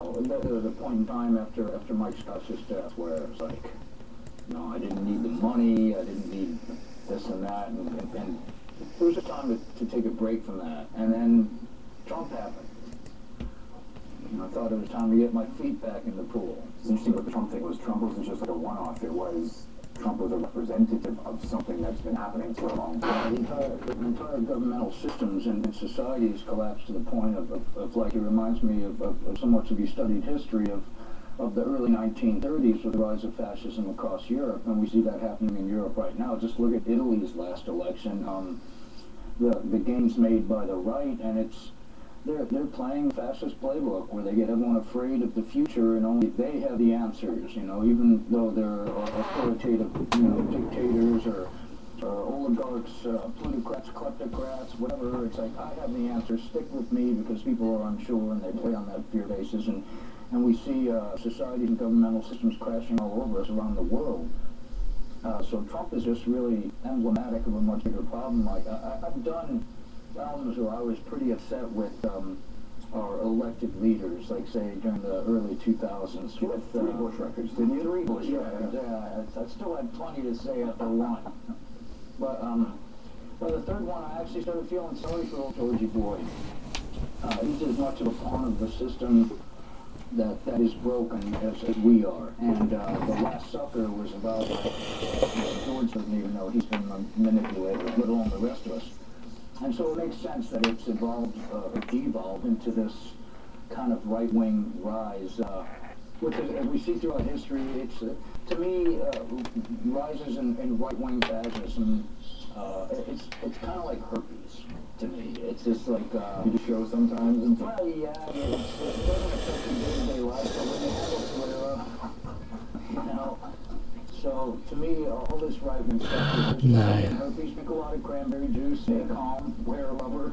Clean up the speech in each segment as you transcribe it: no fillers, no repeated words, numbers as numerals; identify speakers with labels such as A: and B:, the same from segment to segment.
A: The point in time after Mike Scott's death where it's like, I didn't need the money, I didn't need this and that, and it was a time to take a break from that. And then Trump happened. And I thought it was time to get my feet back in the pool.
B: It's interesting what the Trump thing was. Trump wasn't just like a one-off. Trump was a representative of something that's been happening for a long time.
A: The entire governmental systems in society has collapsed to the point of like, it reminds me of so much of you studied history of the early 1930s with the rise of fascism across Europe, and we see that happening in Europe right now. Just look at Italy's last election, the gains made by the right, and they're playing fascist playbook where they get everyone afraid of the future and only they have the answers, even though they're authoritative, dictators or oligarchs, plutocrats, kleptocrats, whatever. It's like, I have the answers, stick with me, because people are unsure and they play on that fear basis, and we see society and governmental systems crashing all over us around the world. So Trump is just really emblematic of a much bigger problem. Like, I've done albums where I was pretty upset with our elected leaders, like say during the early 2000s.
B: You had 3 Bush records, didn't you?
A: 3 Bush records, yeah. I still had plenty to say after one. But the third one, I actually started feeling sorry for old Georgie Boy. He's as much of a pawn of the system that is broken as we are. And The Last Supper was about George doesn't even know he's been manipulated, let alone the rest of us. And so it makes sense that it's evolved or devolved into this kind of right-wing rise, which is, as we see throughout history, it's, to me, rises in right-wing fascism, it's kind of like herpes to me. It's just like,
B: you just show sometimes and
A: well, yeah, it doesn't affect your day-to-day life, but when you have a flare-up, So, to me, all this right-wing stuff is herpes. Drink a lot of cranberry juice, stay calm, wear a rubber.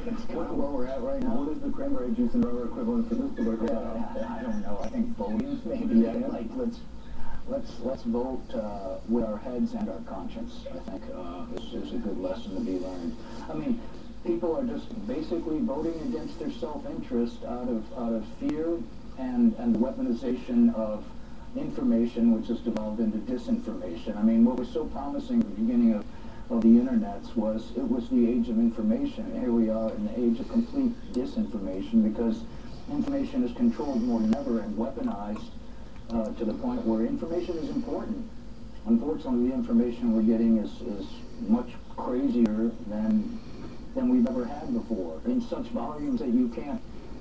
A: It's kind of where we're at right now.
B: What is the cranberry juice and rubber equivalent for this particular?
A: I don't know. I think voting, maybe.
B: Yeah.
A: Like, let's vote with our heads and our conscience, I think, is a good lesson to be learned. I mean, people are just basically voting against their self-interest out of fear and the weaponization of information, which has devolved into disinformation. I mean, what was so promising at the beginning of the internets was it was the age of information. And here we are in the age of complete disinformation, because information is controlled more than ever and weaponized to the point where information is important. Unfortunately, the information we're getting is much crazier than we've ever had before, in such volumes that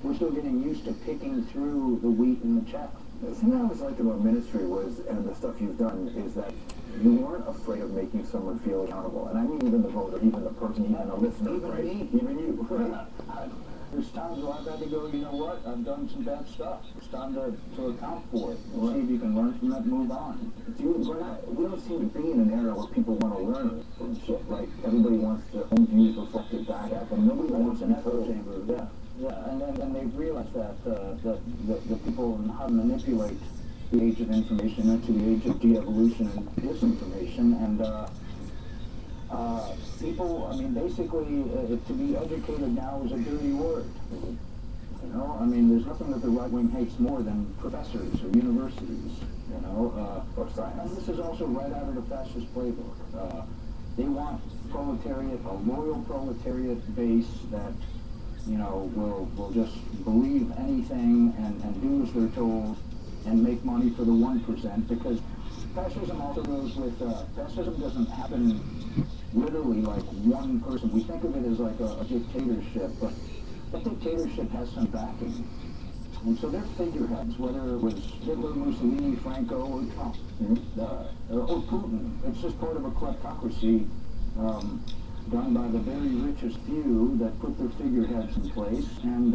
A: we're still getting used to picking through the wheat and the chaff.
B: The thing I always liked about ministry was, and the stuff you've done, is that you weren't afraid of making someone feel accountable. And I mean even the voter, even the person, even the listener,
A: even
B: right?
A: me.
B: Even you, right?
A: There's times where I've had to go, you know what, I've done some bad stuff. It's time to account for it. And see if you can learn from it and move on.
B: We don't seem to be in an era where people want to learn from shit, right? Everybody wants their own views reflected back at them. Nobody wants an echo chamber.
A: Yeah, and they've realized that the people know how to manipulate the age of information into the age of de-evolution and disinformation, and people, I mean, basically, to be educated now is a dirty word. I mean, there's nothing that the right wing hates more than professors or universities,
B: or science.
A: And this is also right out of the fascist playbook. They want proletariat, a loyal proletariat base that will just believe anything and do as they're told and make money for the 1%, because fascism also goes with, fascism doesn't happen literally like one person. We think of it as like a dictatorship, but that dictatorship has some backing. And so they're figureheads, whether it was Hitler, Mussolini, Franco, or Trump, or Putin. It's just part of a kleptocracy done by the very richest few that put their figureheads in place and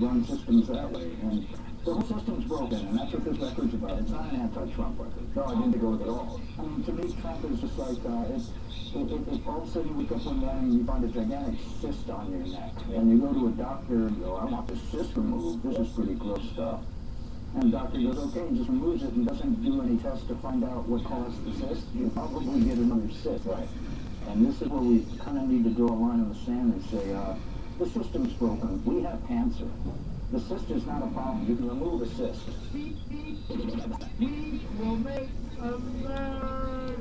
A: run systems that way. And the whole system's broken, and that's what this record's about. It's not an anti-Trump record.
B: No, I didn't go with it at all.
A: I mean, to me, Trump is just like, if all of a sudden you wake up one morning and you find a gigantic cyst on your neck, and you go to a doctor and you go, I want this cyst removed, this is pretty gross stuff. And the doctor goes, okay, and just removes it and doesn't do any tests to find out what caused the cyst, you'll probably get another cyst.
B: Right.
A: And this is where we kind of need to draw a line in the sand and say, the system's broken. We have cancer. The cyst is not a problem. You can remove a cyst.
C: We will make America